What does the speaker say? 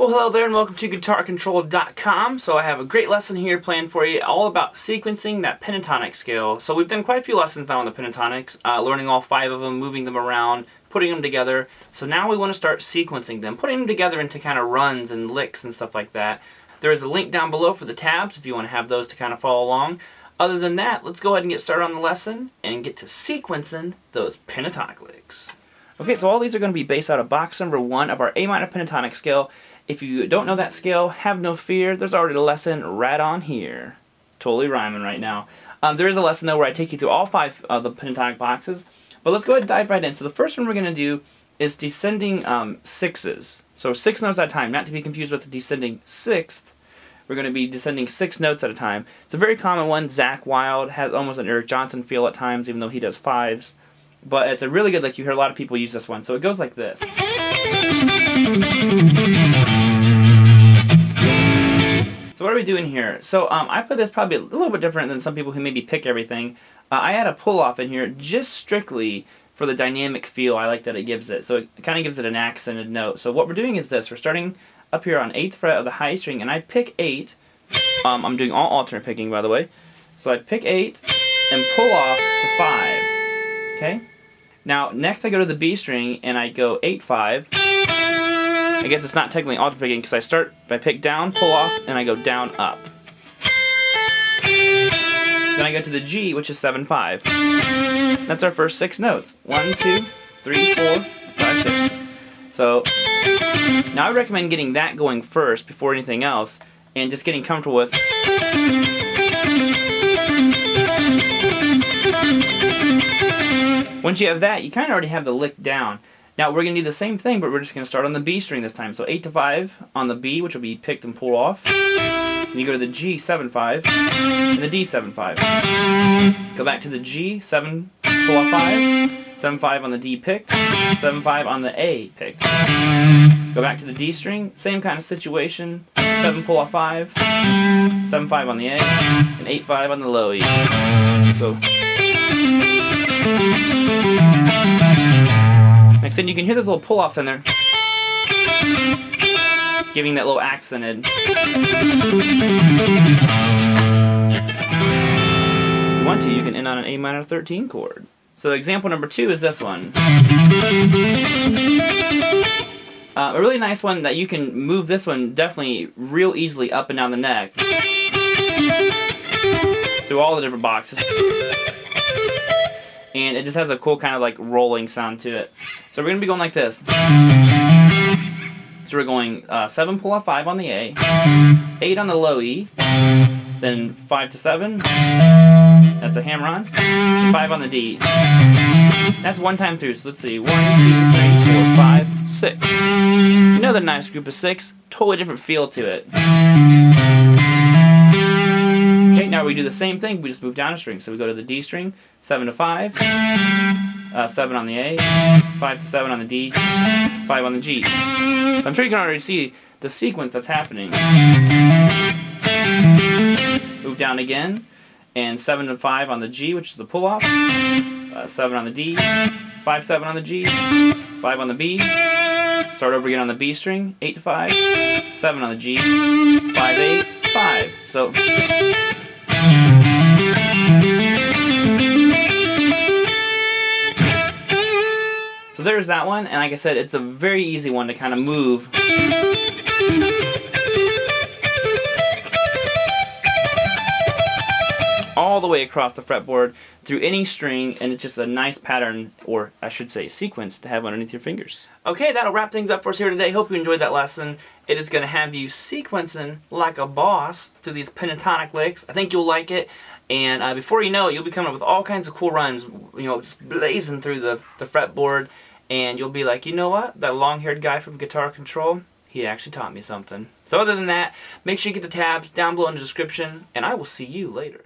Well, hello there and welcome to GuitarControl.com. So I have a great lesson here planned for you all about sequencing that pentatonic scale. So we've done quite a few lessons now on the pentatonics, learning all 5 of them, moving them around, putting them together. So now we want to start sequencing them, putting them together into kind of runs and licks and stuff like that. There is a link down below for the tabs if you want to have those to kind of follow along. Other than that, let's go ahead and get started on the lesson and get to sequencing those pentatonic licks. Okay, so all these are going to be based out of box number 1 of our A minor pentatonic scale. If you don't know that scale, have no fear. There's already a lesson right on here. Totally rhyming right now. There is a lesson though where I take you through all 5 of the pentatonic boxes. But let's go ahead and dive right in. So the first one we're going to do is descending sixes. So 6 notes at a time, not to be confused with the descending sixth. We're going to be descending 6 notes at a time. It's a very common one. Zakk Wylde has almost an Eric Johnson feel at times, even though he does 5s. But it's a really good lick. You hear a lot of people use this one. So it goes like this. So what are we doing here? So I play this probably a little bit different than some people who maybe pick everything. I add a pull-off in here just strictly for the dynamic feel I like that it gives it. So it kind of gives it an accented note. So what we're doing is this. We're starting up here on 8th fret of the high string, and I pick 8. I'm doing all alternate picking, by the way. So I pick 8 and pull off to 5. Okay? Now, next I go to the B string, and I go 8, 5. I guess it's not technically alternate picking because I pick down, pull off, and I go down, up. Then I go to the G, which is 7, 5. That's our first 6 notes. 1, 2, 3, 4, 5, 6. So now I recommend getting that going first before anything else, and just getting comfortable with. Once you have that, you kind of already have the lick down. Now we're going to do the same thing, but we're just going to start on the B string this time. So 8 to 5 on the B, which will be picked and pulled off. Then you go to the G, 7, 5, and the D, 7, 5. Go back to the G, 7, pull off 5, 7, 5 on the D picked, 7, 5 on the A picked. Go back to the D string, same kind of situation, 7, pull off 5, 7, 5 on the A, and 8, 5 on the low E. So next thing you can hear those little pull-offs in there, giving that little accented. If you want to, you can end on an A minor 13 chord. So example number 2 is this one. A really nice one that you can move this one definitely real easily up and down the neck through all the different boxes. And it just has a cool kind of like rolling sound to it. So we're going to be going like this. So we're going 7 pull off 5 on the A, 8 on the low E, then 5 to 7, that's a hammer-on, 5 on the D. That's one time through, so let's see, 1, 2, 3, 4, 5, 6. Another nice group of 6, totally different feel to it. Okay, now we do the same thing, we just move down a string. So we go to the D string, 7 to 5, 7 on the A, 5 to 7 on the D, 5 on the G. So I'm sure you can already see the sequence that's happening. Move down again, and 7 to 5 on the G, which is the pull-off, 7 on the D, 5, 7 on the G, 5 on the B, start over again on the B string, 8 to 5, 7 on the G, 5, 8, 5. So there's that one, and like I said, it's a very easy one to kind of move. All the way across the fretboard through any string, and it's just a nice pattern, or I should say sequence, to have underneath your fingers. Okay, that'll wrap things up for us here today. Hope you enjoyed that lesson. It is going to have you sequencing like a boss through these pentatonic licks. I think you'll like it. And before you know it, you'll be coming up with all kinds of cool runs, you know, just blazing through the fretboard. And you'll be like, you know what? That long-haired guy from Guitar Control, he actually taught me something. So other than that, make sure you get the tabs down below in the description, and I will see you later.